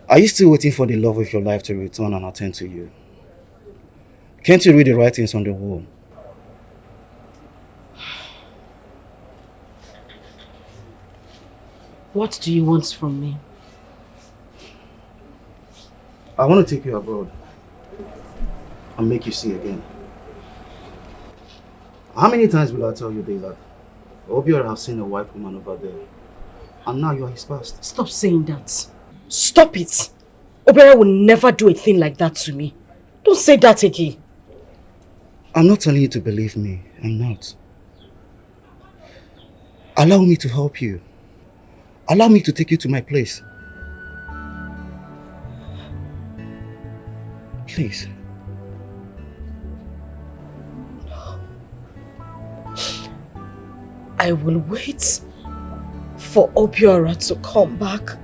Are you still waiting for the love of your life to return and attend to you? Can't you read the writings on the wall? What do you want from me? I want to take you abroad and make you see again. How many times will I tell you that Obiora has seen a white woman over there, and now you are his past? Stop saying that. Stop it. Obiora will never do a thing like that to me. Don't say that again. I'm not telling you to believe me. I'm not. Allow me to help you. Allow me to take you to my place. Please. I will wait for Obiora to come back.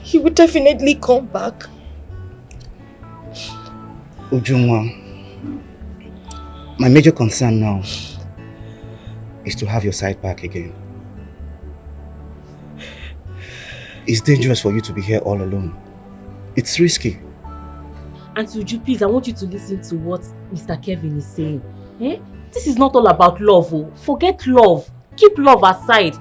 He will definitely come back. Ujungwa, my major concern now is to have your sight back again. It's dangerous for you to be here all alone. It's risky. Auntie Uju, please, I want you to listen to what Mr. Kevin is saying. Eh? This is not all about love. Oh. Forget love. Keep love aside.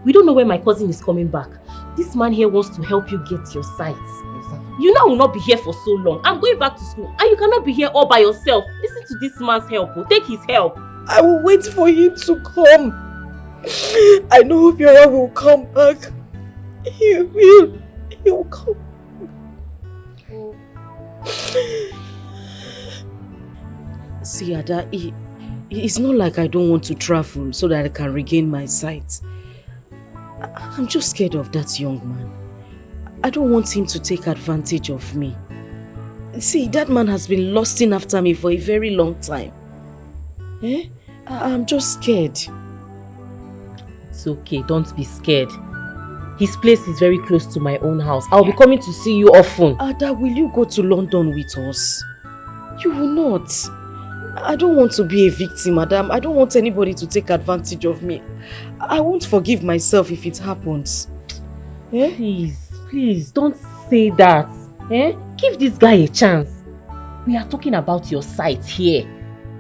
We don't know when my cousin is coming back. This man here wants to help you get your sight. You know I will not be here for so long. I'm going back to school and you cannot be here all by yourself. Listen to this man's help. Oh. Take his help. I will wait for him to come. I know Obiora will come back. He will come. See, Ada, it's not like I don't want to travel so that I can regain my sight. I'm just scared of that young man. I don't want him to take advantage of me. See, that man has been lusting after me for a very long time. Eh? I'm just scared. It's okay, don't be scared. His place is very close to my own house. I'll be coming to see you often. Ada, will you go to London with us? You will not. I don't want to be a victim, madam. I don't want anybody to take advantage of me. I won't forgive myself if it happens. Eh? Please, don't say that. Eh? Give this guy a chance. We are talking about your sight here.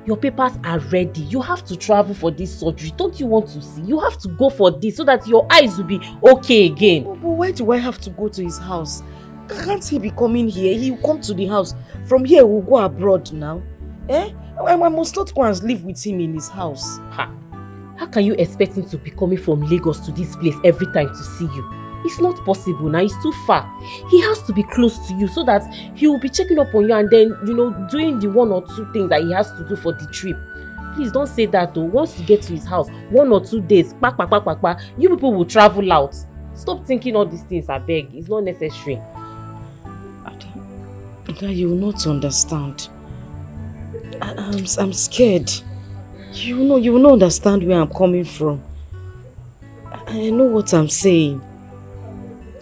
Your papers are ready. You have to travel for this surgery. Don't you want to see? You have to go for this so that your eyes will be okay again. But why do I have to go to his house? Can't he be coming here? He will come to the house. From here, we'll go abroad now. Eh? I must not go and live with him in his house. How can you expect him to be coming from Lagos to this place every time to see you? It's not possible now. It's too far. He has to be close to you so that he will be checking up on you and then, doing the 1 or 2 things that he has to do for the trip. Please don't say that though. Once you get to his house, 1 or 2 days, you people will travel out. Stop thinking all these things, I beg. It's not necessary. Ada, you will not understand. I'm scared. You will not understand where I'm coming from. I know what I'm saying.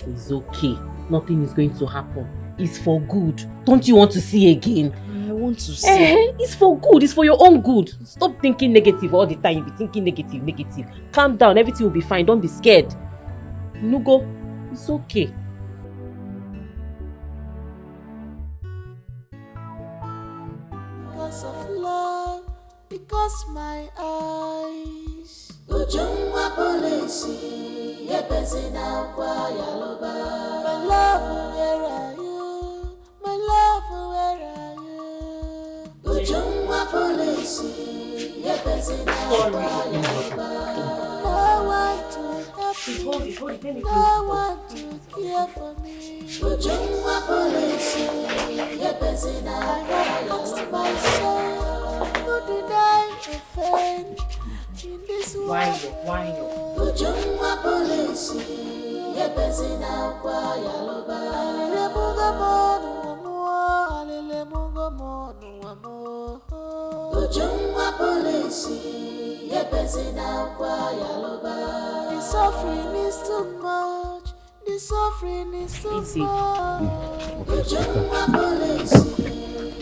It's okay. Nothing is going to happen. It's for good. Don't you want to see again? I want to see. It's for good. It's for your own good. Stop thinking negative all the time. You'll be thinking negative. Calm down. Everything will be fine. Don't be scared. Nugo, it's okay. Because of love, because my eyes. Ujungwa polisi, yepesina kwa yaloba. My love, where are you? My love, where are you? Ujungwa polisi, yepesina kwa yaloba. No one to help me, no one to care for me. Ujungwa polisi, yepesina kwa yaloba. Myself, who did I offend? Why? Ujungwa polisi, yepesina kwa yaloba. Alele munga monu amo. Ujungwa polisi, yepesina kwa yaloba. The suffering is too much. The suffering is too much. Ujungwa polisi,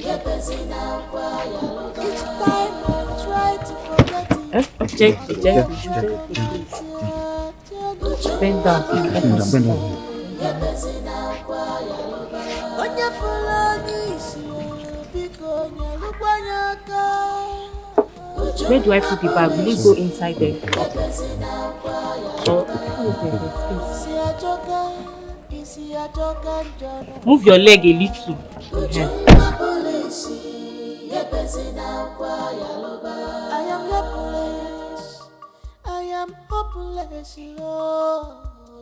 yepesina kwa yaloba. Each time I try to forget it. Check. Bend down. Onye fulani isi biko nyelubanyaka. Where do I put the bag? Will it go inside there? Move your leg a little. I am helpless. I am hopeless, Lord.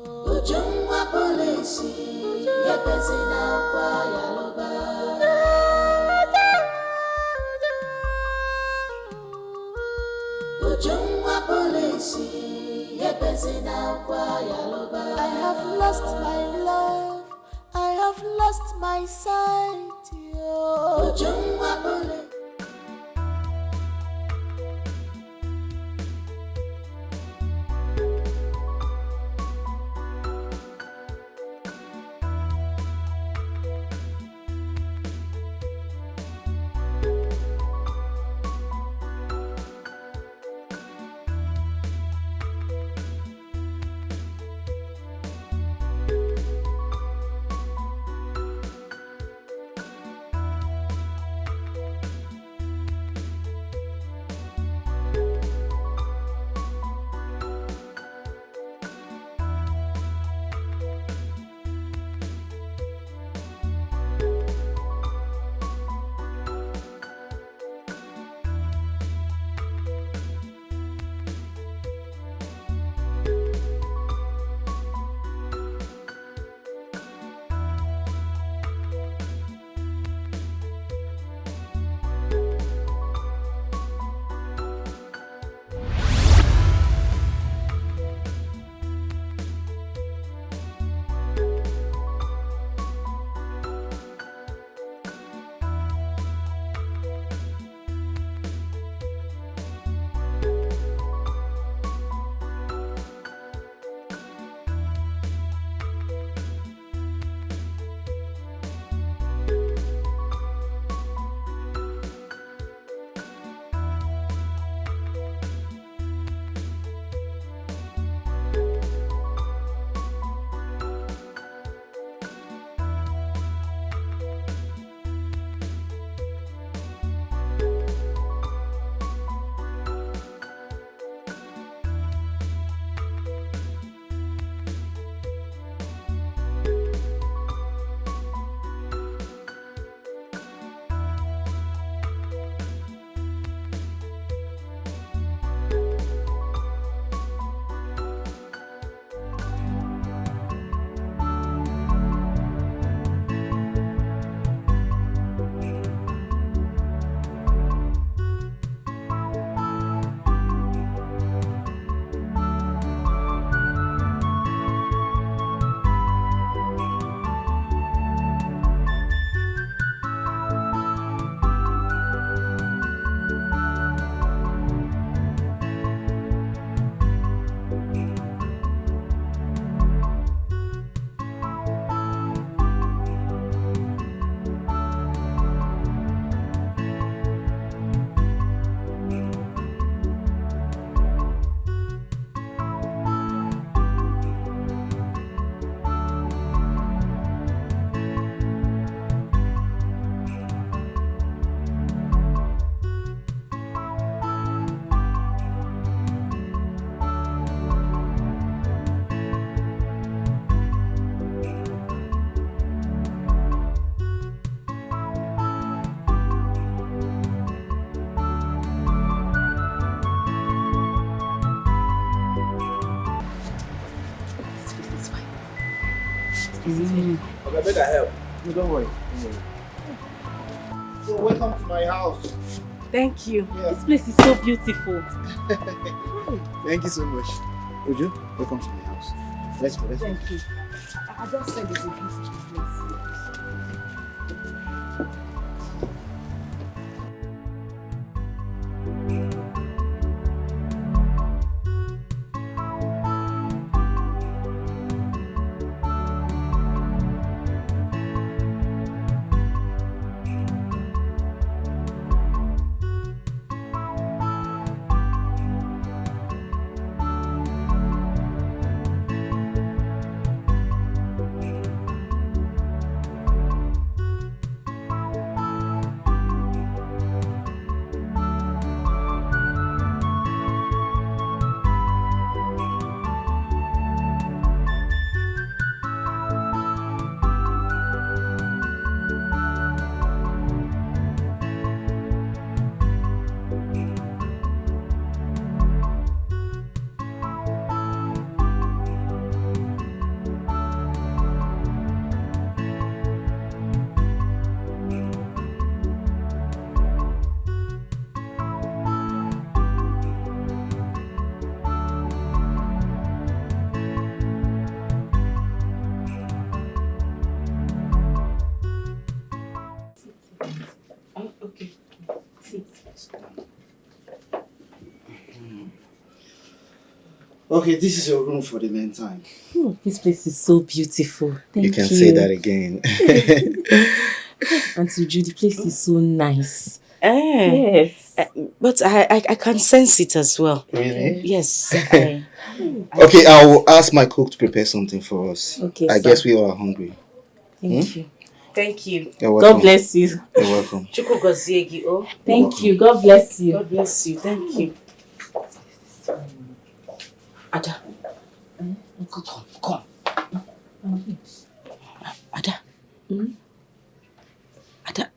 Ujungwa polisi, yepesi na kwa yaloba. Ujungwa polisi, yepesi na kwa yaloba. I have lost my love. I have lost my sight. Ujungwa polisi. I beg I help. No, don't worry. So welcome to my house. Thank you. Yeah. This place is so beautiful. Thank you so much. Uju, welcome to my house. Let's go. Thank you. I just said it's a beautiful place. Okay, this is your room for the meantime. This place is so beautiful. Thank you. You can say that again. Auntie Judy, the place is so nice. Yes. But I can sense it as well. Really? Yes. Okay, I will ask my cook to prepare something for us. Okay, I guess we all are hungry. Thank you. Thank you. You're welcome. God bless you. You're welcome. Thank you. God bless you. God bless you. Thank you. Ada. Come. Ada. Ada.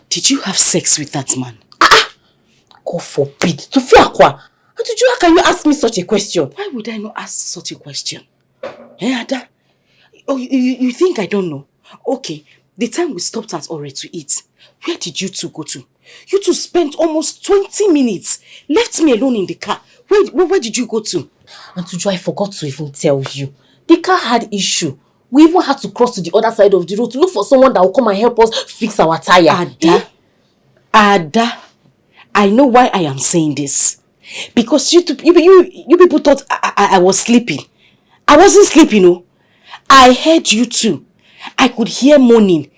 Did you have sex with that man? God forbid. Tufiakwa. Auntie Judy, how can you ask me such a question? Why would I not ask such a question? Ada? Oh, you think I don't know? Okay, the time we stopped at Ore to eat, where did you two go to? You two spent almost 20 minutes, left me alone in the car. Where did you go to? Auntie Judy, I forgot to even tell you. The car had issue. We even had to cross to the other side of the road to look for someone that will come and help us fix our tire. Ada, I know why I am saying this. Because you people thought I was sleeping. I wasn't sleeping, no. I heard you too. I could hear moaning.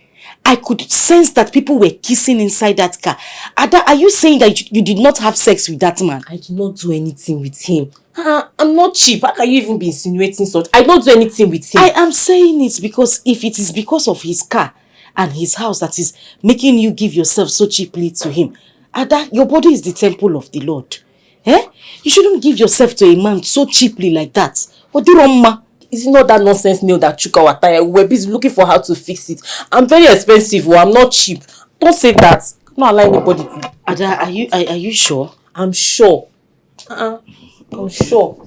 I could sense that people were kissing inside that car. Ada, are you saying that you did not have sex with that man? I did not do anything with him. I'm not cheap. How can you even be insinuating such? I don't do anything with him. I am saying it because if it is because of his car and his house that is making you give yourself so cheaply to him, Ada, your body is the temple of the Lord. You shouldn't give yourself to a man so cheaply like that. What do wrong, ma? It's not that nonsense nail that shook our tire. We were busy looking for how to fix it. I'm very expensive. I'm not cheap. Don't say that. I'm not allowing anybody to. Ada, are you sure? I'm sure. I'm sure.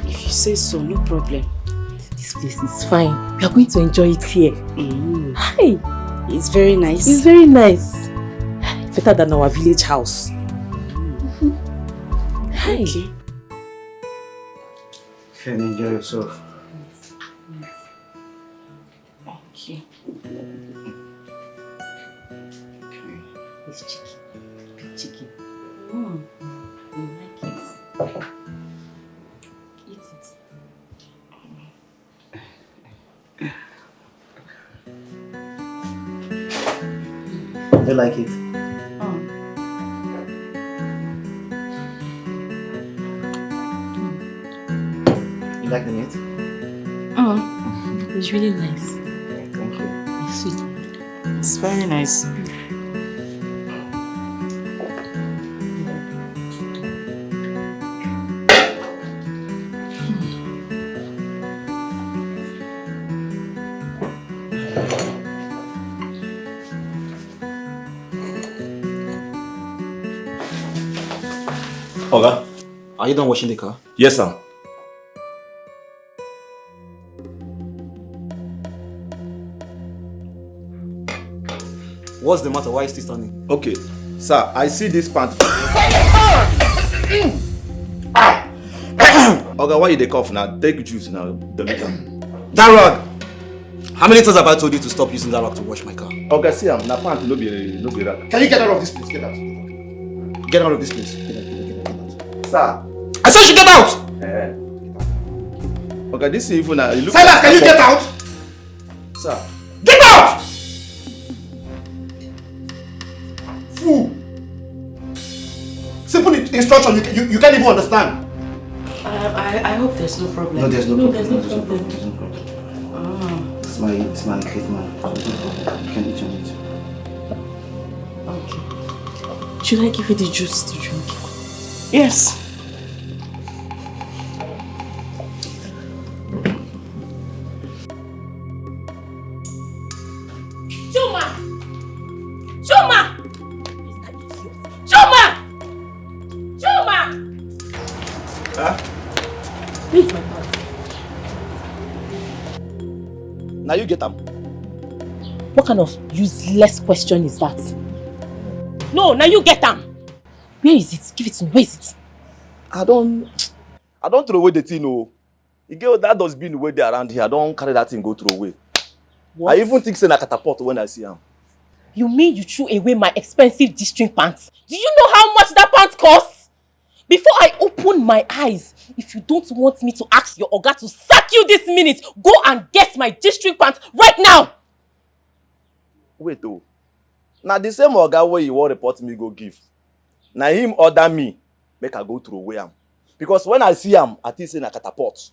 If you say so, no problem. This place is fine. We are going to enjoy it here. Hi. It's very nice. It's very nice. Better than our village house. Hi. Okay. Can you enjoy yourself? Thank you. Okay. It's chicken. Big chicken. You like it? Eat it. You like it? You like the meat? It's really nice. Thank you. It's sweet. It's very nice. Oga, Are you done washing the car? yes sir. What's the matter? Why is he standing? Okay, sir, I see this pant. Oga, why you dey cough now? Take juice now. That rag! How many times have I told you to stop using that rag to wash my car? Oga, see am, na pant no be rag. Can you get out of this place? Get out. Get out of this place. Get out. Sir. I said you get out! Oga, this is even you look. Silas, can you get out? Sir. Get out! Fool! Simple instruction, you can't even understand. I hope there's no problem. No, there's no problem. There's no problem. There's no problem. It's my treatment. You can eat your meat. Okay. Should I give you the juice to drink? Yes. Please, my pants. Now you get them. What kind of useless question is that? No, now you get them. Where is it? Give it to me. Where is it? I don't throw away the thing, no. You get that dustbin way there around here. I don't carry that thing go throw away. What? I even think say na catapult when I see him. You mean you threw away my expensive G-string pants? Do you know how much that pants costs? Before I open my eyes, if you don't want me to ask your Oga to sack you this minute, go and get my district pants right now! Wait oh. Now the same Oga where you want report me go give. Now him order me, make I go through away am. Because when I see him, I think say na catapult.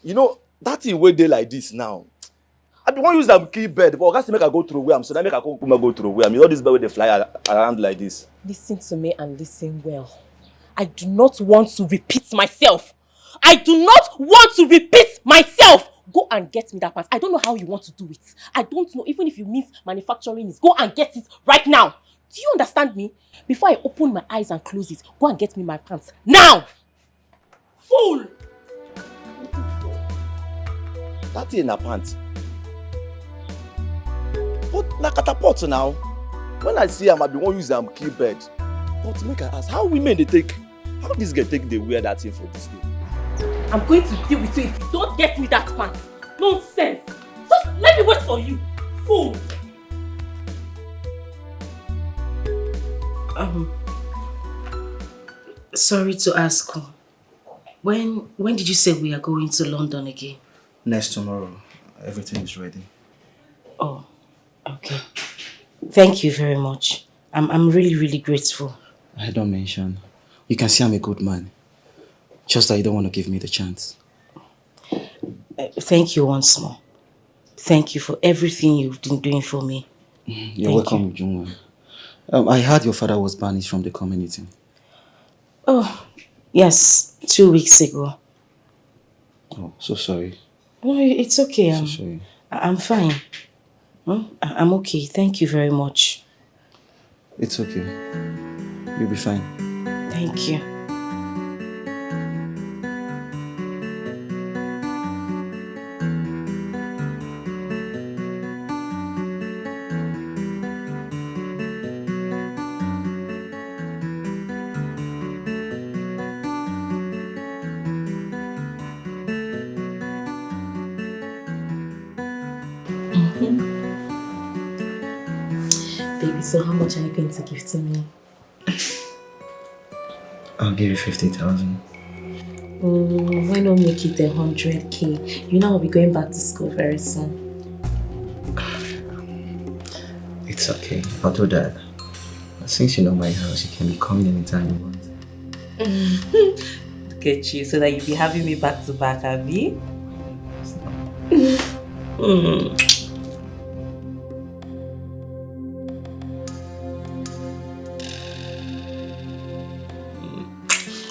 You know, that thing wey dey like this now. I be wan use am kill bird, but Oga say make I go through away am, so that make I go through away am. You know this bird wey dey fly around like this. Listen to me and listen well. I do not want to repeat myself. I do not want to repeat myself. Go and get me that pants. I don't know how you want to do it. I don't know. Even if you miss manufacturing it, go and get it right now. Do you understand me? Before I open my eyes and close it, go and get me my pants. Now! Fool! That thing na pants. But na catapult now. When I see him, I be wan use am kill bird. But make I ask, how women dey take? How this girl take dey wear that thing for this day? I'm going to deal with you if you don't get me that pants. Nonsense! Just let me wait for you. Fool! Sorry to ask. When did you say we are going to London again? Next tomorrow. Everything is ready. Oh, okay. Thank you very much. I'm really, really grateful. I don't mention. You can see I'm a good man. Just that you don't want to give me the chance. Thank you once more. Thank you for everything you've been doing for me. You're welcome, Ujunwa. I heard your father was banished from the community. Oh, yes. 2 weeks ago. Oh, so sorry. No, it's okay. So sorry. I'm fine. I'm okay. Thank you very much. It's okay. You'll be fine. Thank you. Baby, so how much are you going to give to me? I'll give you 50,000. Why not make it 100K? You know I'll be going back to school very soon. It's okay. I'll do that. Since you know my house, you can be coming anytime you want. Look at you, so that you'll be having me back to back, Abby.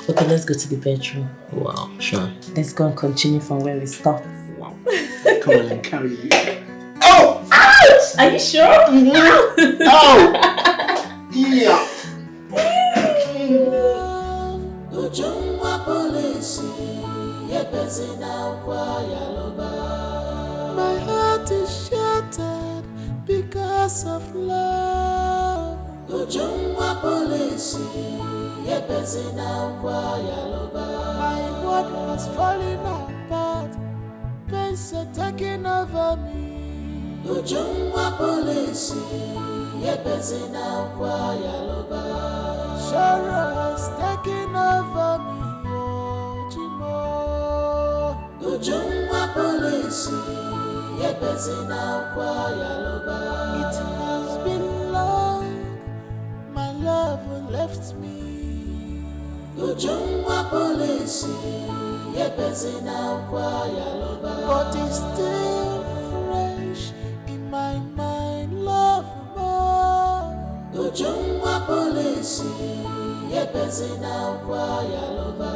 Okay, let's go to the bedroom. Wow, sure. Let's go and continue from where we stopped. Wow. Come on and carry me. Oh! Ouch! Are you sure? Oh! Yeah! My heart is shattered because of love. My world has fallen apart. Pains are taking over me. Sorrow has taken over me. It has been long. My love left me. But it's still fresh in my mind. Love more.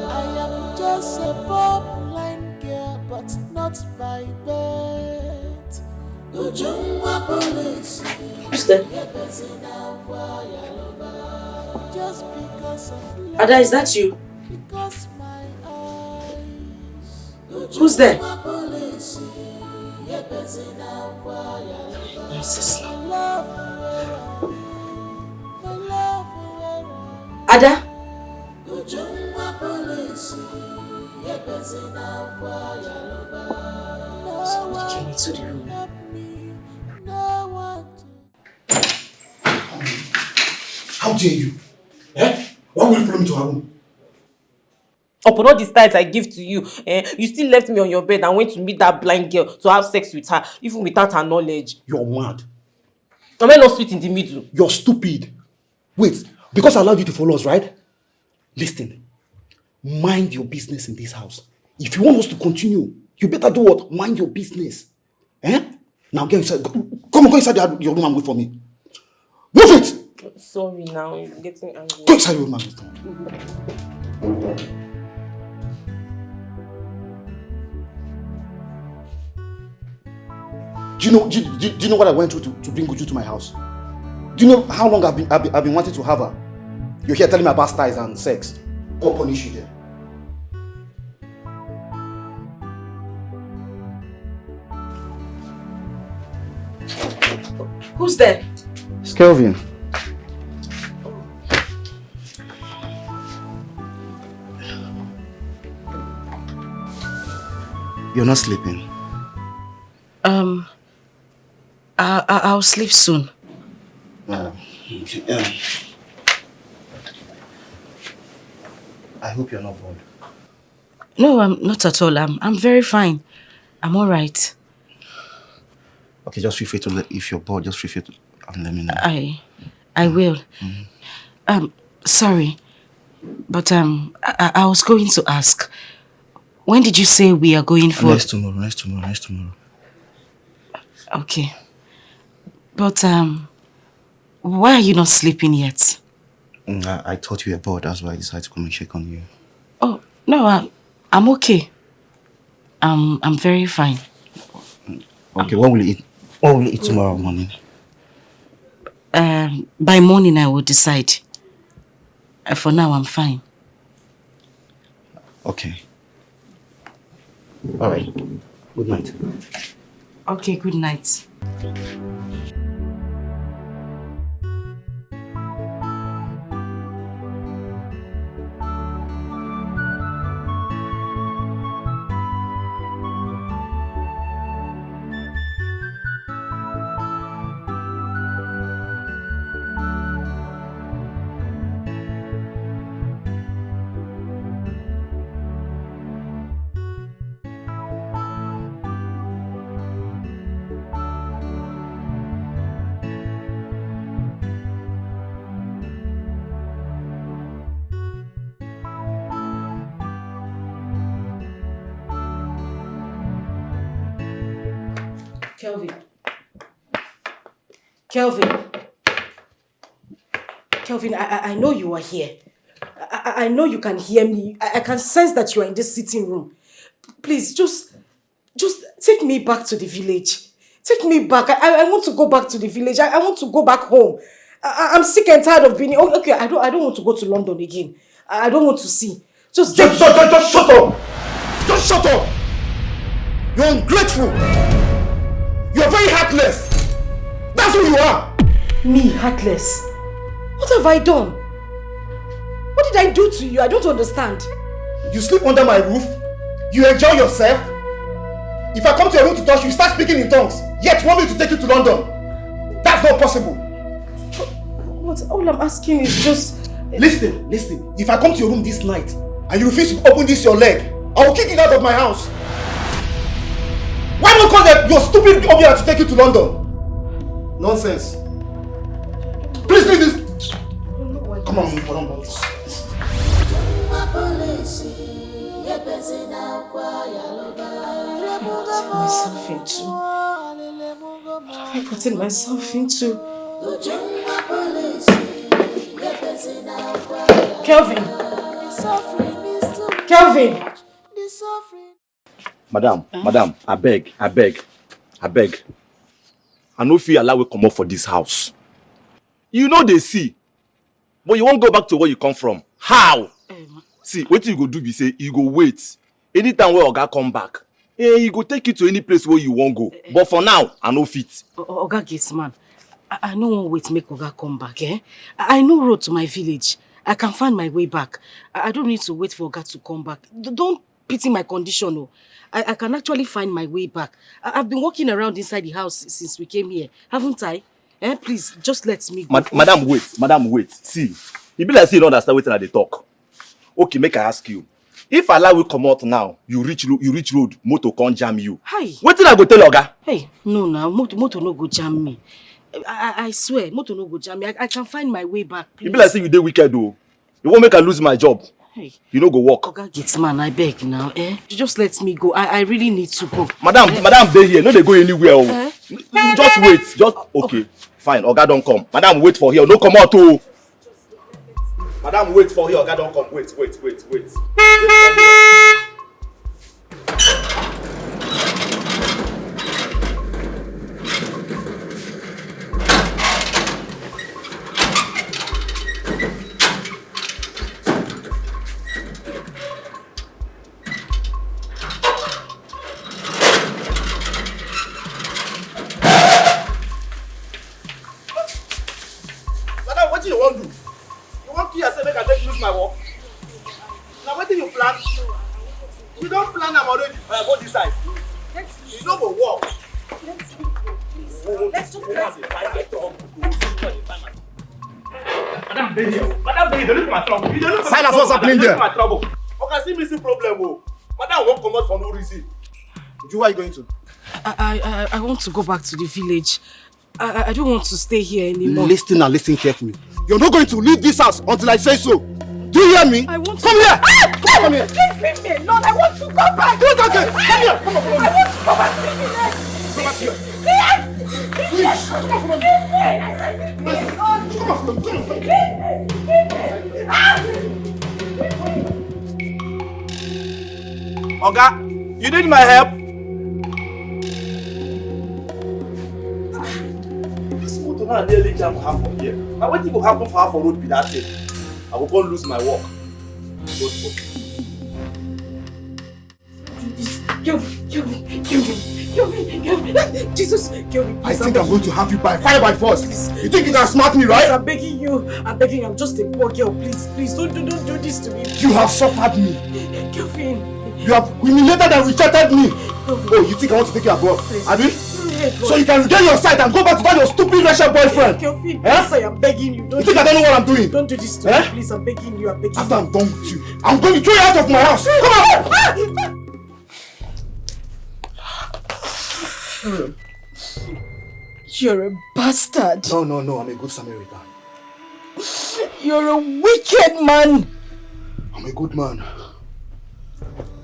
I am just a poor blind girl, but not by birth. Who's there? Just because of love. Ada, is that you? Because my eyes. Who's there? Nonsense now. Ada? Somebody came into the room. How dare you? Eh? Why will you follow me to her room? Upon all the styles I give to you, you still left me on your bed and went to meet that blind girl to have sex with her, even without her knowledge. You're mad. Am I not sweet in the middle? You're stupid. Wait, because I allowed you to follow us, right? Listen, mind your business in this house. If you want us to continue, you better do what? Mind your business. Now get inside. Go inside your room and wait for me. Move it! Sorry now, I'm getting angry. Go inside your room and wait for me. Do you know what I went through to bring Uju to my house? Do you know how long I've been wanting to have her? You're here telling me about styles and sex. God punish you there. Who's there? It's Kelvin. You're not sleeping. I'll sleep soon. I hope you're not bored. No, I'm not at all. I'm very fine. I'm all right. Okay, just feel free to if you're bored, just feel free to let me know. I will. Sorry, but I was going to ask. When did you say we are going for? Next tomorrow. Okay. But why are you not sleeping yet? I thought you were bored, that's why I decided to come and check on you. Oh no, I'm okay. I'm very fine. Okay, what will you eat? What will you eat tomorrow morning? By morning I will decide. For now I'm fine. Okay. All right. Good night. Okay, good night. Kelvin, I know you are here. I know you can hear me. I can sense that you are in this sitting room. Please, just take me back to the village. Take me back. I want to go back to the village. I want to go back home. I'm sick and tired of being... Okay, I don't want to go to London again. I don't want to see. Just shut up! Just shut up! You're ungrateful! You're very heartless! That's who you are! Me, heartless? What have I done? What did I do to you? I don't understand. You sleep under my roof? You enjoy yourself? If I come to your room to touch you, start speaking in tongues. Yet you want me to take you to London? That's not possible. What? All I'm asking is just... Listen. If I come to your room this night and you refuse to open this your leg, I will kick you out of my house. Why not call your stupid Obia to take you to London? Nonsense. Please leave this. Come on, move on. What have I gotten myself into? Kelvin! Madam, I beg. I no fit allow you come up for this house. You know they see, but you won't go back to where you come from. How? See, what you go do be say, you go wait. Anytime where Oga come back, he go take you to any place where you won't go. But for now, I no fit. Oga gets man. I no wan wait make Oga come back, eh? I know road to my village. I can find my way back. I don't need to wait for Oga to come back. Don't pity my condition, oh. I can actually find my way back. I've been walking around inside the house since we came here, haven't I? Please, just let me go. Madam, wait. See, you be like say you don't understand what I dey talk. Okay, make I ask you. If I allow you come out now, you reach road, motor can't jam you. Hi. What did I go tell Oga? Hey, no, motor no go jam me. I swear, motor no go jam me. I can find my way back, please. You be like say you dey wicked though. You won't make I lose my job. Hey. You no go work. Oga Gitsman, I beg now, Just let me go. I really need to go. Madam, dey here. No, they go anywhere. Just wait. Okay. Fine. Oga don't come. Madam, wait for here. No come out too. Madam, wait for here. Oga don't come. Wait. Wait for here. You want to do? You want to yourself make I take lose my work? Now what do you plan? You don't plan them already. Go this side. You don't go walk. Let's just Madam, they here. Madam, they look at my trouble. You don't look at what's happening there? My trouble. Okay, see me see problem. Madam won't come out for no reason. Where are you going to? I want to go back to the village. I don't want to stay here anymore. Listen and listen carefully. You're not going to leave this house until I say so. Do you hear me? I want to... Come here! Come here! Please leave me alone. I want to go back. It's okay. Come here. Come on, I want to go back. Leave me alone. Come back here. Please. Come on, Oga, you need my help? Now nearly jam half of here. Now what will happen for half a road be that thing? I will go lose my work. Jesus, I think I'm going to have you by fire by force. You think you can smart me, right? I'm begging you. I'm just a poor girl. Please, don't do this to me. You have suffered me. Kelvin. You have humiliated and rejected me. Oh, you think I want to take you abroad? Abi? So you can regain your sight and go back to that your stupid Russian boyfriend. Kelvin, yes, I am begging you. You think I don't know what I'm doing? Don't do this to me, please. I'm begging you. After I'm done with you, I'm going to throw you out of my house. Come on. You're a bastard. No, I'm a good Samaritan. You're a wicked man. I'm a good man.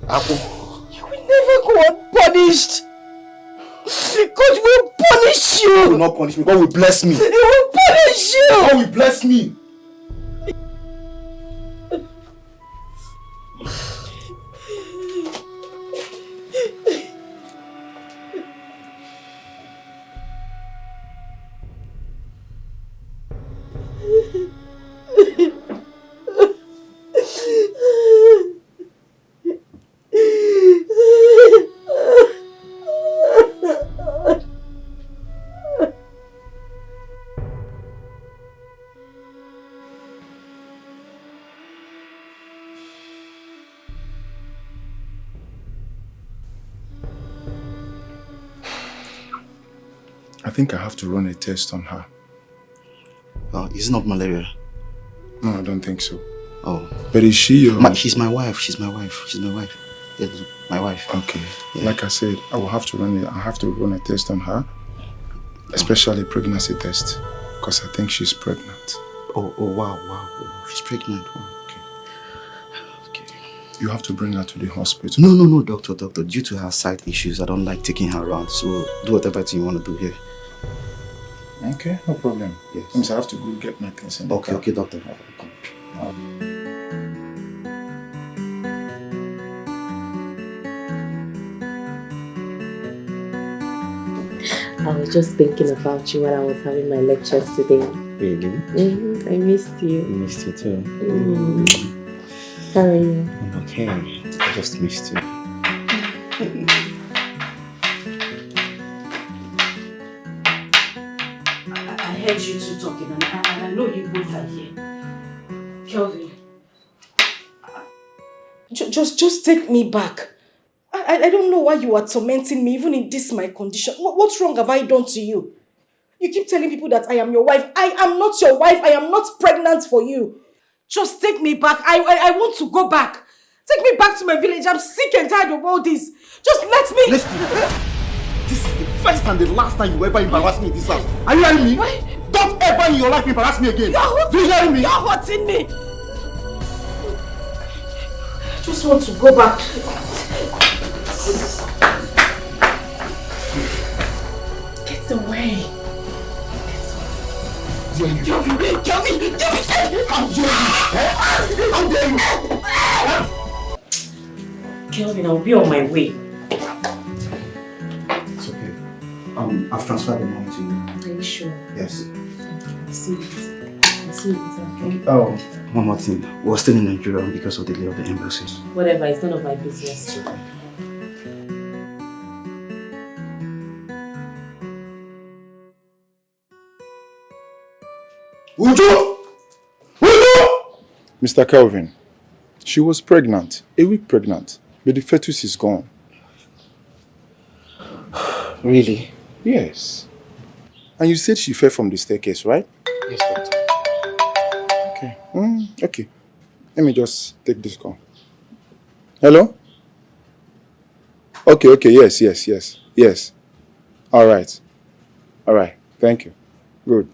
Apple. You will never go unpunished. God will punish you. God will not punish me. God will bless me. He will punish you. God will bless me. I think I have to run a test on her. Oh, it's not malaria. No, I don't think so. Oh. But is she your... She's my wife. She's my wife. Yeah, my wife. Okay. Yeah. Like I said, I have to run a test on her. Especially a pregnancy test. Because I think she's pregnant. Oh, wow. She's pregnant. Wow. Okay. You have to bring her to the hospital. No, doctor. Due to her sight issues, I don't like taking her around. So do whatever you want to do here. Okay, no problem. Yes. I have to go get my things in the car. Okay, doctor. I was just thinking about you when I was having my lectures today. Really? I missed you. I missed you too. How are you? I'm okay. I just missed you. I heard you two talking and I know you both are here. Kelvin, just take me back. I don't know why you are tormenting me, even in this my condition. What's wrong have I done to you? You keep telling people that I am your wife. I am not your wife. I am not pregnant for you. Just take me back. I want to go back. Take me back to my village. I'm sick and tired of all this. Just let me... Listen, this is the first and the last time you ever embarrass me in this house. Are you hearing me? Why? Don't ever in your life embarrass me again. Do you hear me? You're hurting me. I just want to go back. Get away. Kelvin! How dare you? Kelvin, I'll be on my way. It's okay. I've transferred the money to you. Are you sure? Yes. See it, okay? Oh, one more thing. We're still in Nigeria because of the delay of the embassy. Whatever, it's none of my business. Uju! Mr. Kelvin, she was pregnant, a week pregnant, but the fetus is gone. Really? Yes. And you said she fell from the staircase, right? Yes, doctor. Okay. Okay. Let me just take this call. Hello? Okay. Yes. All right. Thank you. Good.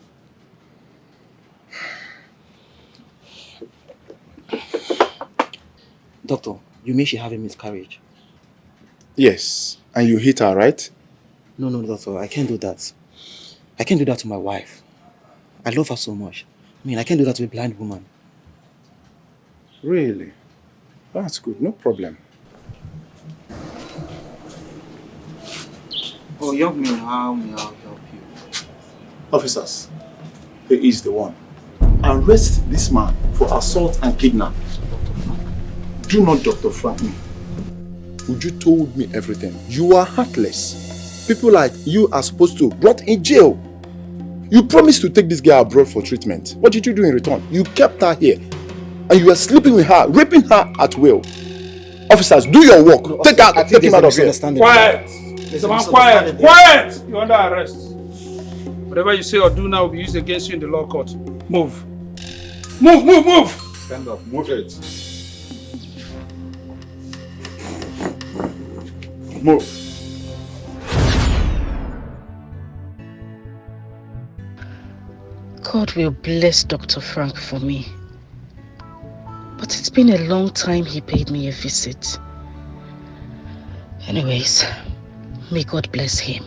Doctor, you mean she have a miscarriage? Yes. And you hit her, right? No, doctor. I can't do that. I can't do that to my wife. I love her so much. I can't do that to a blind woman. Really? That's good. No problem. Oh, young man, how may I help you? Officers, he is the one. Arrest this man for assault and kidnap. Do not Dr. Frank me. Uju told me everything. You are heartless. People like you are supposed to rot in jail. You promised to take this girl abroad for treatment. What did you do in return? You kept her here. And you are sleeping with her, raping her at will. Officers, do your work. No, take him out of here. Quiet! Mr. Man, quiet! You're under arrest. Whatever you say or do now will be used against you in the law court. Move. Move! Stand up. Move it. Move. God will bless Dr. Frank for me. But it's been a long time he paid me a visit. Anyways, may God bless him.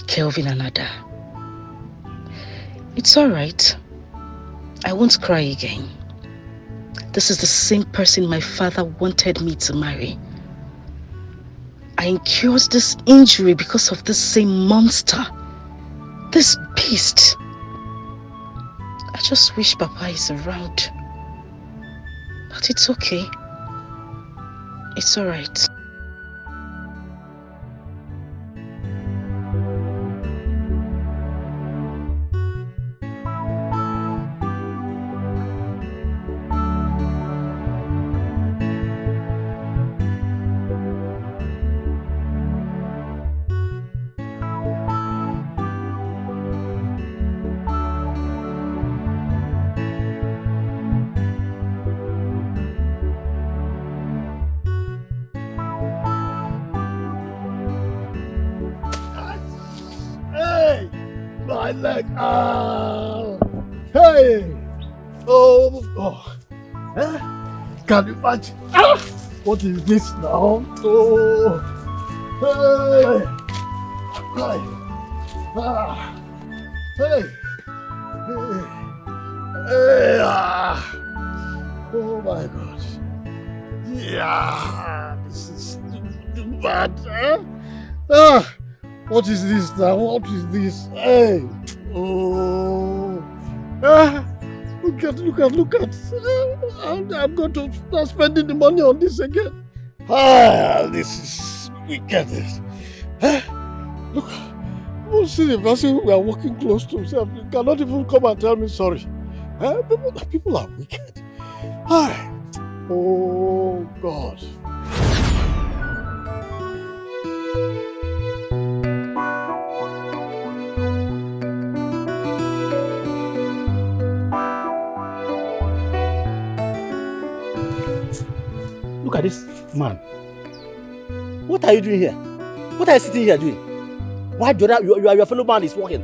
Kelvin and Ada. It's alright. I won't cry again. This is the same person my father wanted me to marry. I incurred this injury because of this same monster. This beast. I just wish Papa is around. But it's okay. It's alright. My leg. Hey. Oh. Can you imagine? What is this now? Oh. Hey. Hey. Hey. Oh my God. Yeah. This is too bad. What is this now? What is this? Hey! Oh! Look at! I'm going to start spending the money on this again. This is wickedness. Look, you see the person we are walking close to. You cannot even come and tell me sorry. People are wicked. Oh God. Look at this man. What are you doing here? What are you sitting here doing? Why do your fellow man is walking?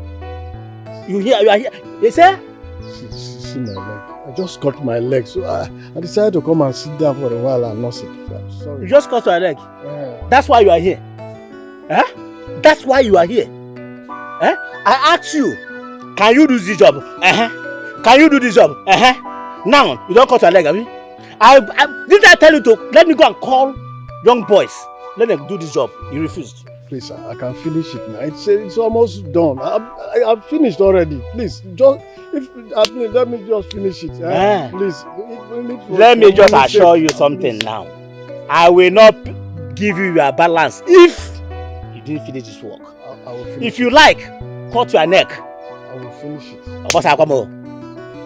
You are here. They say? See my leg. I just cut my leg, so I decided to come and sit down for a while and nurse it. I'm sorry. You just cut your leg? Yeah. That's why you are here? Eh? That's why you are here? Eh? I asked you, can you do this job? Can you do this job? Now, you don't cut your leg, have you? Didn't I tell you to let me go and call young boys? Let them do this job. You refused. Please, I can finish it now. It's almost done. I've finished already. Please, let me just finish it. Please. Let me just assure you something now. I will not give you your balance if you didn't finish this work. I will finish if you like, cut your neck. I will finish it.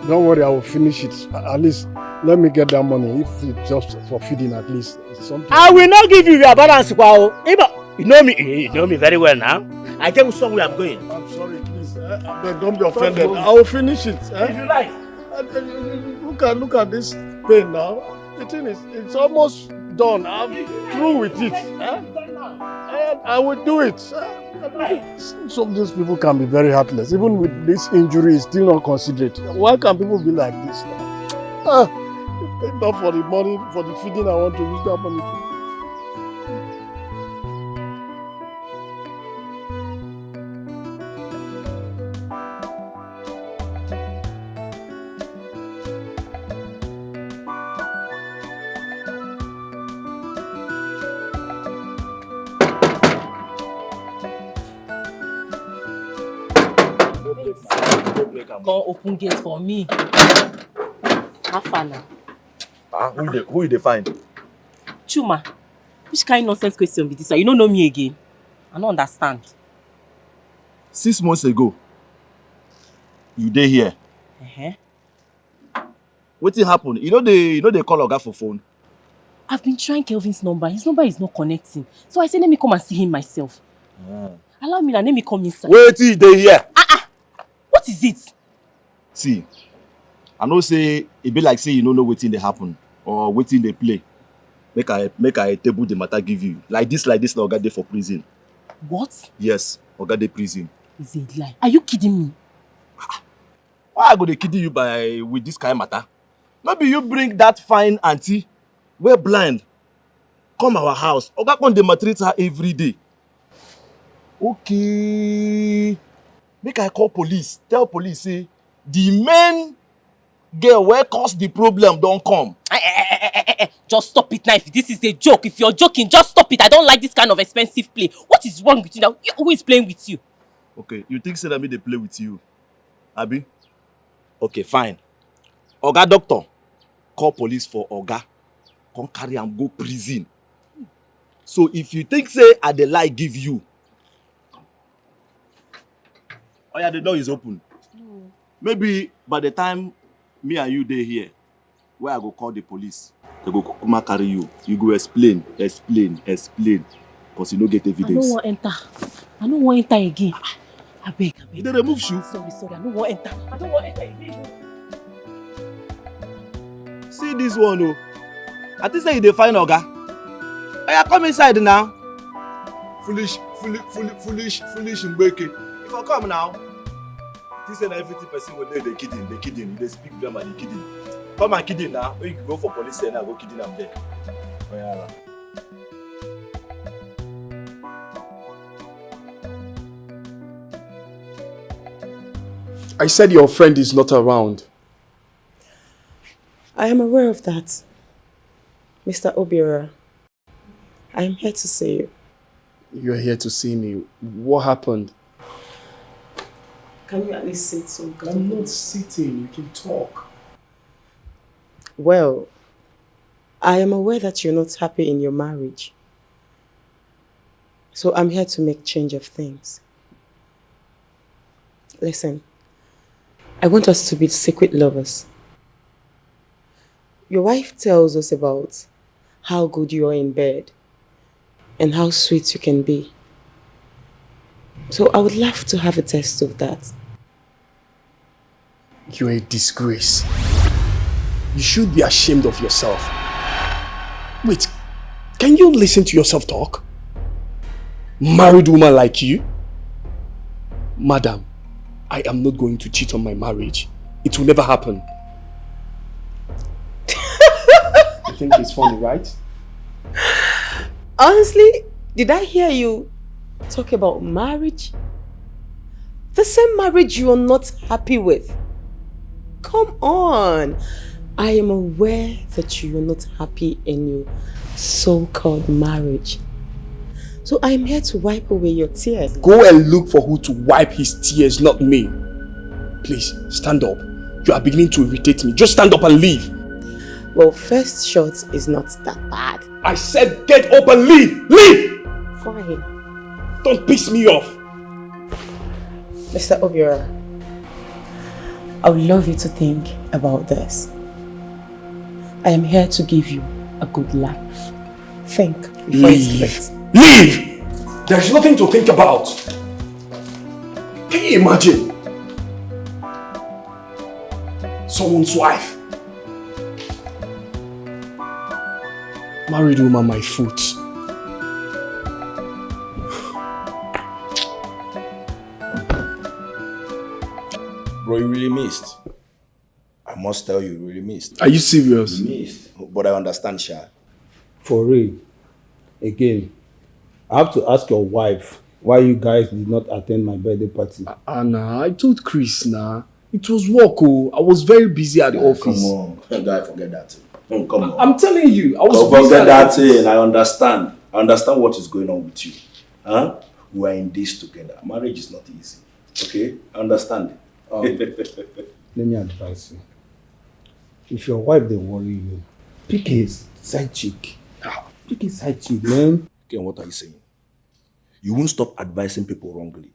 Don't worry, I will finish it. At least, let me get that money. If it's just for feeding, at least. It's something. I will not give you your balance. You know me very well now. I tell you somewhere I'm going. I'm sorry, please. Don't be offended. I will finish it. If you like. Look at this pain now. The thing is, it's almost done. I'm through with it. I will do it. Some of these people can be very heartless. Even with this injury, it's still not considerate. Why can people be like this now? If not for the money, for the feeding, I want to use that money to. Come open gate for me. How far now? Who you find? Chuma, which kind of nonsense question be this? You don't know me again. I don't understand. 6 months ago, you dey here. What happened? You know they call Oga for phone. I've been trying Kelvin's number. His number is not connecting. So I said, let me come and see him myself. Allow me and let me come inside. Wait till they here. What is it? See, I know say it be like say you don't know wetin dey happen or wetin dey play. Make I table the matter give you. Like this, na Oga dey for prison. What? Yes, Oga dey prison. Is it lie? Are you kidding me? Why I go dey kidding you with this kind of matter? Maybe you bring that fine auntie, we're blind, come our house. Oga come dey maltreat her every day. Okay. Make I call police. Tell police say the main girl where caused the problem don't come. Just stop it now. If this is a joke, if you're joking, just stop it. I don't like this kind of expensive play. What is wrong with you now? Who is playing with you? Okay, you think say that me they play with you, Abi? Okay, fine. Oga doctor, call police for Oga. Come carry am go prison. So if you think say I dey lie give you, oh yeah, the door is open. Maybe by the time me and you dey here, where I go call the police, they go come carry you. You go explain, because you no get evidence. I don't want enter again. I beg. They remove shoe. Sorry, I don't want enter. I don't want enter again. See this one, oh. I think say you dey find Oga. Oh yeah, come inside now. Foolish Mbeke. If I come now, this say na everything person go dey kidding. They speak grammar, they kidding. Come and kidding now. Or you can go for police and I go kidding them there. Oh yeah. I said your friend is not around. I am aware of that, Mr. Obiora. I am here to see you. You're here to see me. What happened? Can you at least sit so? I'm not sitting. You can talk. Well, I am aware that you're not happy in your marriage. So I'm here to make change of things. Listen, I want us to be secret lovers. Your wife tells us about how good you are in bed and how sweet you can be. So I would love to have a taste of that. You're a disgrace. You should be ashamed of yourself. Wait, can you listen to yourself talk? Married woman like you? Madam, I am not going to cheat on my marriage. It will never happen. You think it's funny, right? Honestly, did I hear you talk about marriage? The same marriage you are not happy with. Come on. I am aware that you are not happy in your so-called marriage. So I am here to wipe away your tears. Go and look for who to wipe his tears, not me. Please, stand up. You are beginning to irritate me. Just stand up and leave. Well, first shot is not that bad. I said get up and leave! Leave! Fine. Don't piss me off. Mr. Obiora, I would love you to think about this. I am here to give you a good life. Think before it's late. Leave! There's nothing to think about. Can you imagine? Someone's wife. Married woman, my foot. Bro, you really missed. I must tell you, you really missed. Are you serious? You missed. But I understand, Sha. For real. Again, I have to ask your wife why you guys did not attend my birthday party. Anna, I told Chris now. It was work, oh. I was very busy at the office. Come on. Guy, forget that. Come on. I'm telling you, I was Don't busy forget at that the office. thing. I understand. I understand what is going on with you. Huh? We are in this together. Marriage is not easy. Okay? I understand. Let me advise you. If your wife they worry you, pick a side chick. Pick a side chick, man. Okay, what are you saying? You won't stop advising people wrongly.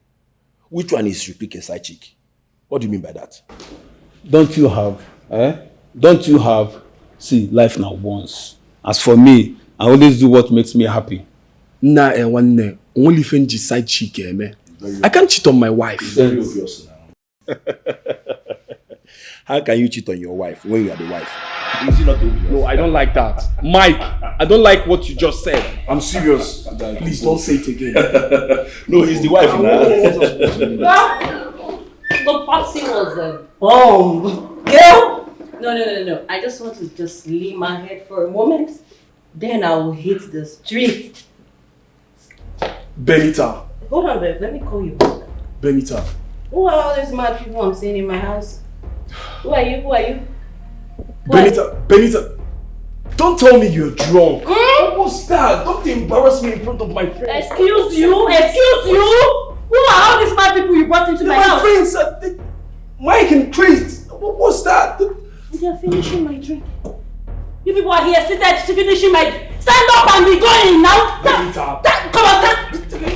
Which one is you pick a side chick? What do you mean by that? Don't you have? Don't you have? See, life now once. As for me, I always do what makes me happy. Nah, one only friend side chick, man. I can't cheat on my wife. Very obvious now. How can you cheat on your wife when you are the wife? Is it not obvious? No, I don't like that. Mike, I don't like what you just said. I'm serious. Please don't say it again. No, he's the wife now. The party was a bomb. Girl! No. I just want to just leave my head for a moment. Then I will hit the street. Benita. Hold on, babe. Let me call you. Benita. Who are all these mad people I'm seeing in my house? Who are you? Benita. Don't tell me you're drunk. What was that? Don't embarrass me in front of my friends. Excuse you? Who are all these mad people you brought into my house? My friends, Mike and Chris. What was that? They are finishing my drink. You people are here seated finishing my... Stand up and be going now. Benita. Come on,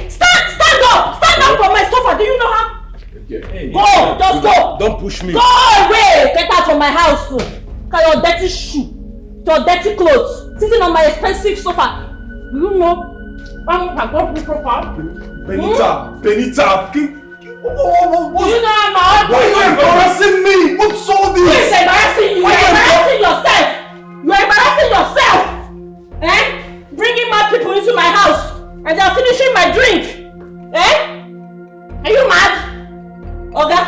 stand up. Stand up from my sofa. Do you know how? Hey, go, just go. Don't push me. Go away. Get out from my house soon. Look at your dirty shoe. Your dirty clothes. Sitting on my expensive sofa. Do you know? Benita. Benita. What? You know I'm Why are you embarrassing me? What's all this? Who is embarrassing you? You're embarrassing yourself. You're embarrassing yourself. Bringing mad people into my house and they're finishing my drink. Are you mad? Oga?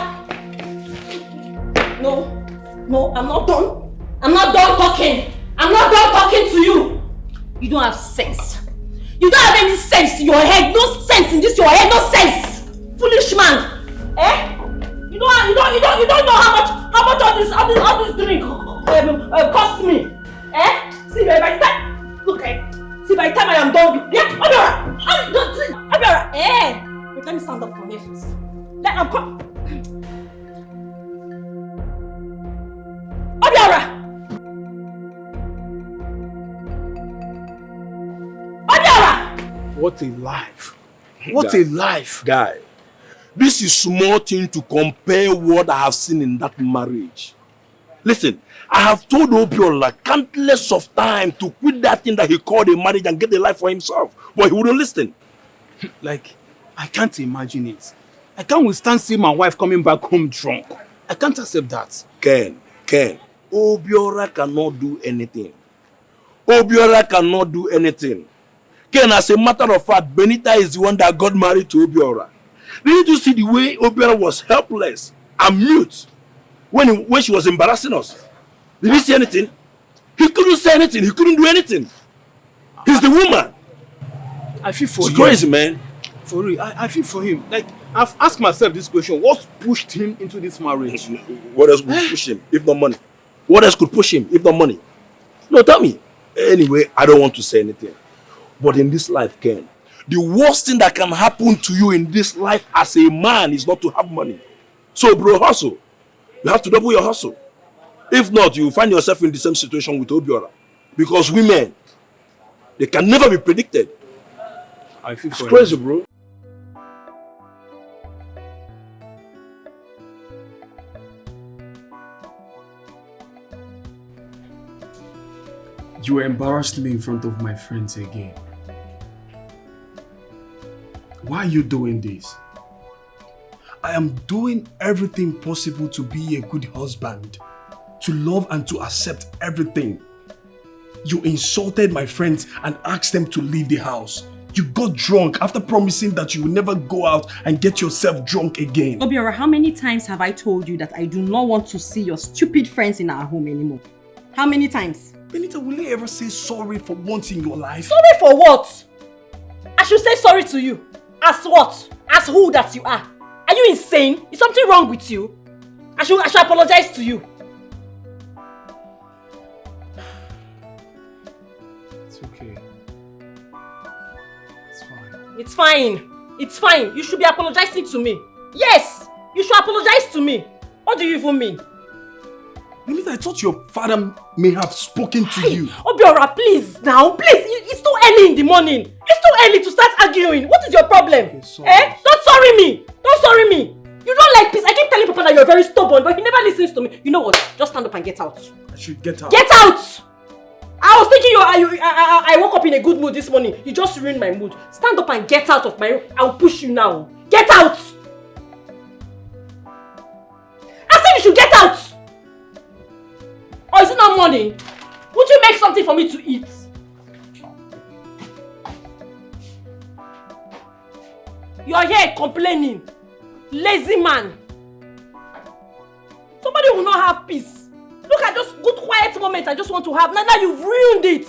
No, I'm not done. I'm not done talking. I'm not done talking to you. You don't have sense. You don't have any sense in your head. No sense in this your head. No sense. Foolish man. You don't know how much all this drink cost me. See, by the time, look, see, by the time I am done, Obiora, wait, let me stand up from here first. Let him come. Obiora! What a life. What a life. Guy, this is small thing to compare what I have seen in that marriage. Listen, I have told Obiola countless of time to quit that thing that he called a marriage and get a life for himself. But he wouldn't listen. Like, I can't imagine it. I can't withstand seeing my wife coming back home drunk. I can't accept that. Ken, Obiola cannot do anything. Obiora cannot do anything. Ken, as a matter of fact, Benita is the one that got married to Obiora. Didn't you see the way Obiora was helpless and mute when she was embarrassing us? Did he see anything? He couldn't say anything. He couldn't do anything. He's the woman. I feel for him. It's crazy, man. For real, I feel for him. Like, I've asked myself this question. What pushed him into this marriage? What else could push him if not money? What else could push him if not money? No, tell me. Anyway, I don't want to say anything. But in this life, Ken, the worst thing that can happen to you in this life as a man is not to have money. So, bro, hustle. You have to double your hustle. If not, you will find yourself in the same situation with Obiora. Because women, they can never be predicted. I feel it's crazy, bro. You embarrassed me in front of my friends again. Why are you doing this? I am doing everything possible to be a good husband, to love and to accept everything. You insulted my friends and asked them to leave the house. You got drunk after promising that you would never go out and get yourself drunk again. Obiora, how many times have I told you that I do not want to see your stupid friends in our home anymore? How many times? Benita, will you ever say sorry for once in your life? Sorry for what? I should say sorry to you. As what? As who that you are? Are you insane? Is something wrong with you? I should apologize to you. It's okay. It's fine. It's fine. It's fine. You should be apologizing to me. Yes! You should apologize to me. What do you even mean? Benita, I thought your father may have spoken to you. Obiora, please now. Please. It's too early in the morning. It's too early to start arguing. What is your problem? Okay, sorry. Don't sorry me. Don't sorry me. You don't like peace. I keep telling Papa that you're very stubborn, but he never listens to me. You know what? Just stand up and get out. I should get out. Get out! I was thinking I woke up in a good mood this morning. You just ruined my mood. Stand up and get out of my room. I'll push you now. Get out! I said you should get out! Or is it not money? Would you make something for me to eat? You are here complaining. Lazy man. Somebody will not have peace. Look at those good quiet moments I just want to have. Now you've ruined it.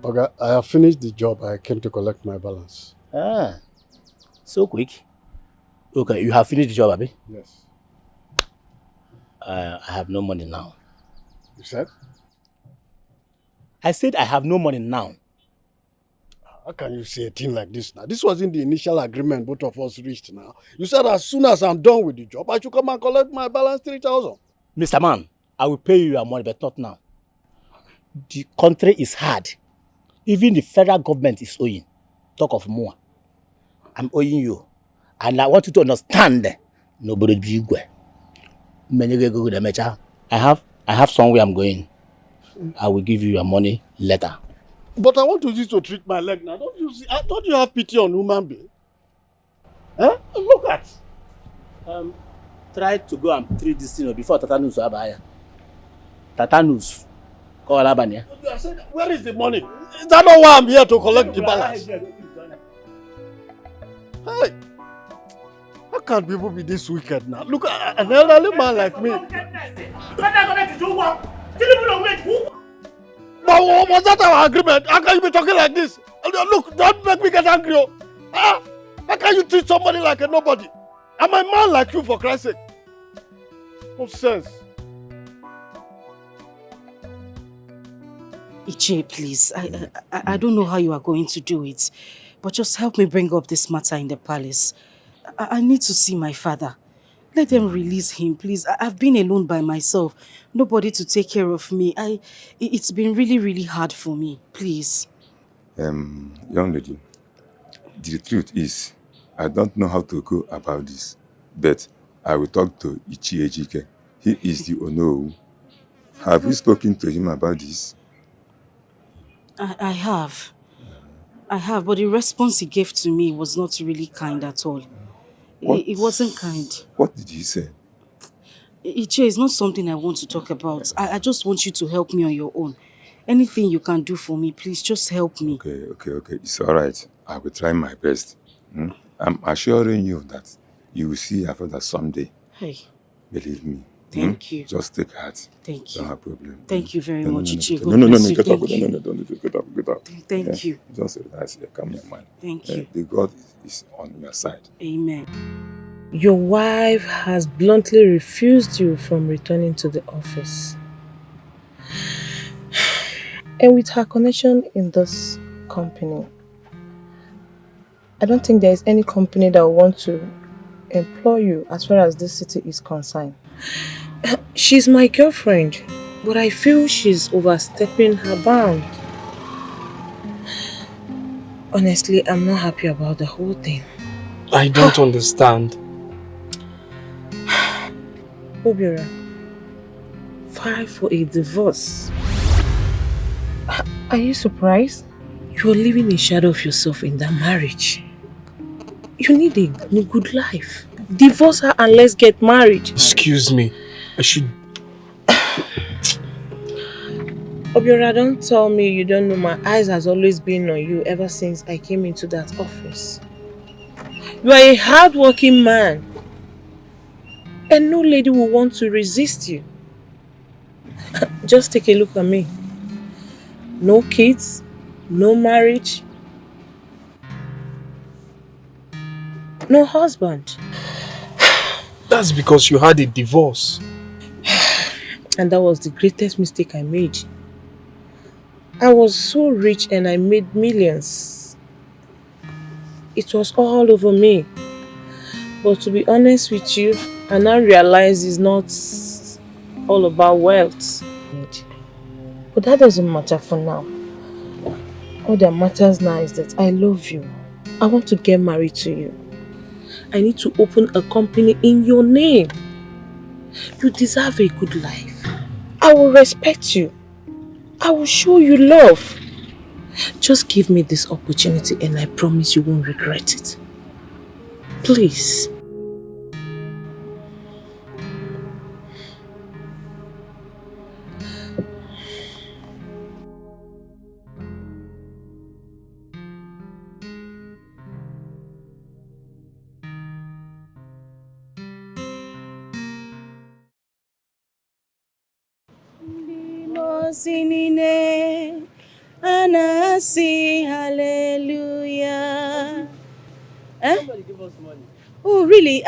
Okay, I have finished the job. I came to collect my balance. Ah, so quick. Okay, you have finished the job, Abi? Yes. I have no money now. You said? I said I have no money now. How can you say a thing like this now? This wasn't the initial agreement both of us reached now. You said as soon as I'm done with the job, I should come and collect my balance 3,000. Mr. Man, I will pay you your money, but not now. The country is hard. Even the federal government is owing. Talk of more. I'm owing you. And I want you to understand. Nobody be good. I have somewhere I'm going. I will give you your money later. But I want you to treat my leg now. Don't you see? Don't you have pity on human being? Huh? Look at. Try to go and treat this thing before Tatanus Abaya. Tatanus. I said, where is the money? Is that not why I'm here to collect the balance? Hey, how can people be this wicked now? Look, an elderly man like me. But was that our agreement? How can you be talking like this? Look, don't make me get angry. How can you treat somebody like a nobody? I'm a man like you, for Christ's sake. No sense. Iche, please. I don't know how you are going to do it, but just help me bring up this matter in the palace. I need to see my father. Let them release him, please. I've been alone by myself. Nobody to take care of me. It's been really, really hard for me. Please. Young lady, the truth is, I don't know how to go about this, but I will talk to Ichie Ejike. He is the Ono. Have you spoken to him about this? I have. I have, but the response he gave to me was not really kind at all. It wasn't kind. What did he say? Iche, it's not something I want to talk about. I just want you to help me on your own. Anything you can do for me, please just help me. Okay. It's all right. I will try my best. I'm assuring you that you will see your father someday. Hey. Believe me. Thank you. Just take heart. Thank you. Don't have problem. Thank you very much, Iche. No. Get up. Get up. Thank you. Just relax. Calm your mind. Thank you. The God is on your side. Amen. Your wife has bluntly refused you from returning to the office. And with her connection in this company, I don't think there is any company that will want to employ you as far as this city is concerned. She's my girlfriend, but I feel she's overstepping her bound. Honestly, I'm not happy about the whole thing. I don't understand. Obiora, file for a divorce. Are you surprised? You are living in shadow of yourself in that marriage. You need a good life. Divorce her and let's get married. Excuse me. I should... Obiora, don't tell me you don't know my eyes has always been on you ever since I came into that office. You are a hard-working man. And no lady will want to resist you. Just take a look at me. No kids, no marriage, no husband. That's because you had a divorce. And that was the greatest mistake I made. I was so rich and I made millions. It was all over me. But to be honest with you, I now realize it's not all about wealth. But that doesn't matter for now. All that matters now is that I love you. I want to get married to you. I need to open a company in your name. You deserve a good life. I will respect you. I will show you love. Just give me this opportunity and I promise you won't regret it. Please. Sinine, Anasi, hallelujah. Somebody give us money. Oh, really?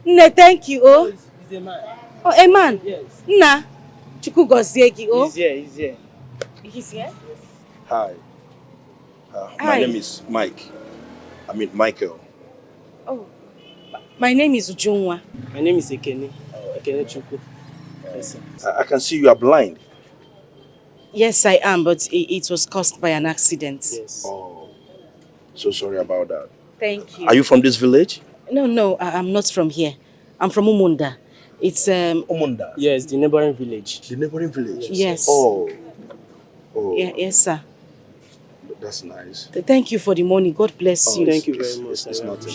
No, thank you. Oh, He's a man. Oh, a man? Yes. Nah. Chuku Gosiegi. Oh. He's here. He's here? Hi. Hi. My name is Michael. Oh, my name is Ujunwa. My name is Ekene. Ekene Chuku. Yes, sir. I can see you are blind. Yes, I am, but it was caused by an accident. Yes. Oh, so sorry about that. Thank you. Are you from this village? No, I'm not from here. I'm from Umunda. It's Umunda? Yes, the neighboring village. The neighboring village? Yes. Oh. Yeah, yes, sir. That's nice. Thank you for the money. God bless you. Thank you very much. It's nothing.